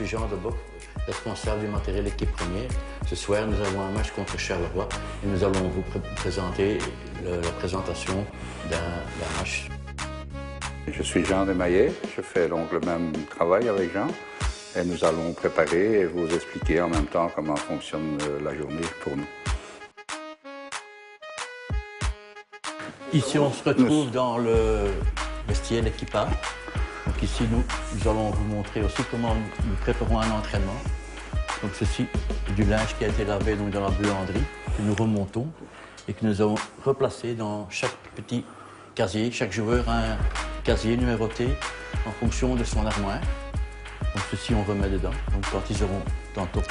suis Jean Deboc, responsable du matériel équipe première. Ce soir, nous avons un match contre Charleroi et nous allons vous présenter la présentation d'un match. Je suis Jean Desmaillet, je fais donc le même travail avec Jean et nous allons préparer et vous expliquer en même temps comment fonctionne la journée pour nous. Ici, on se retrouve dans le vestiaire d'équipage. Donc ici, nous allons vous montrer aussi comment nous préparons un entraînement. Donc ceci est du linge qui a été lavé donc, dans la buanderie, que nous remontons et que nous avons replacé dans chaque petit casier. Chaque joueur a un casier numéroté en fonction de son armoire. Donc ceci, on remet dedans. Donc quand ils auront tantôt,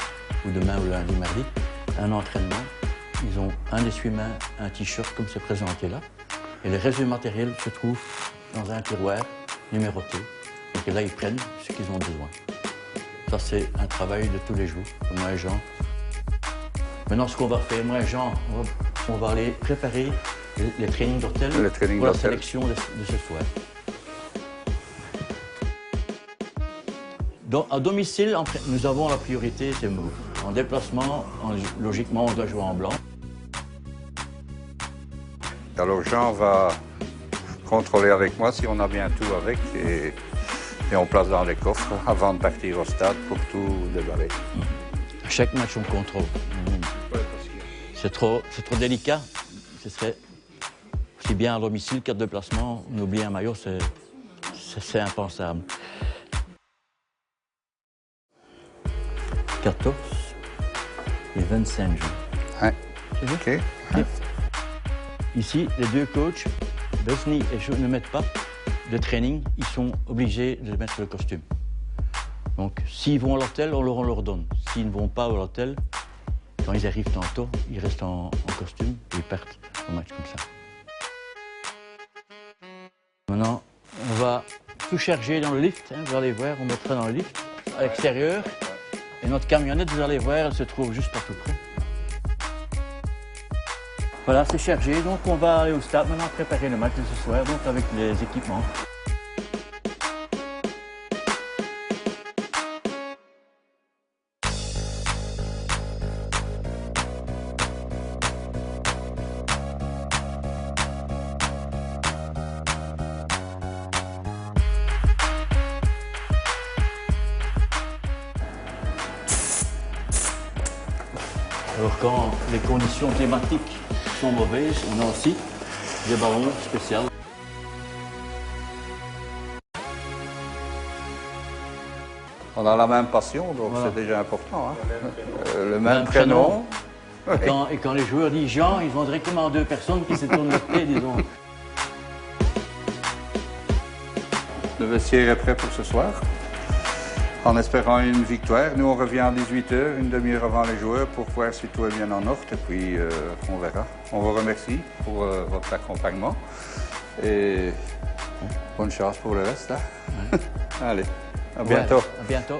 ou demain ou lundi, mardi, un entraînement, ils ont un essuie-mains, un t-shirt comme c'est présenté là. Et le reste du matériel se trouve dans un tiroir numéroté. Donc là, ils prennent ce qu'ils ont besoin. Ça, c'est un travail de tous les jours, pour moi et Jean. Maintenant, ce qu'on va faire, moi et Jean, on va aller préparer les trainings d'hôtel pour la sélection de ce soir. Donc, à domicile, nous avons la priorité, c'est move. En déplacement, logiquement, on doit jouer en blanc. Alors Jean va contrôler avec moi si on a bien tout avec et on place dans les coffres avant de partir au stade pour tout déballer. À chaque match, on contrôle. C'est trop délicat. Ce serait aussi bien à domicile qu'à déplacement. On oublie un maillot, c'est impensable. 14 et 25 juin. Ouais. OK. Ouais. Ici, les deux coachs, Besny et je, ne mettent pas de training. Ils sont obligés de mettre le costume. Donc, s'ils vont à l'hôtel, on leur donne. S'ils ne vont pas à l'hôtel, quand ils arrivent tantôt, ils restent en costume et ils partent au match comme ça. Maintenant, on va tout charger dans le lift. Vous allez voir, on mettra dans le lift à l'extérieur. Et notre camionnette, vous allez voir, elle se trouve juste par tout près. Voilà, c'est chargé, donc on va aller au stade maintenant préparer le match de ce soir, donc avec les équipements. Alors quand les conditions climatiques sont mauvaises, on a aussi des ballons spéciaux. On a la même passion, donc voilà. C'est déjà important. Hein? Le même prénom. Et quand les joueurs disent Jean, ils vont directement deux personnes qui se tournent le pied, disons. Le vestiaire est prêt pour ce soir. En espérant une victoire. Nous, on revient à 18h, une demi-heure avant les joueurs, pour voir si tout est bien en ordre. Et puis, on verra. On vous remercie pour votre accompagnement. Et bonne chance pour le reste. Hein? Ouais. Allez, à bientôt. Ouais, à bientôt.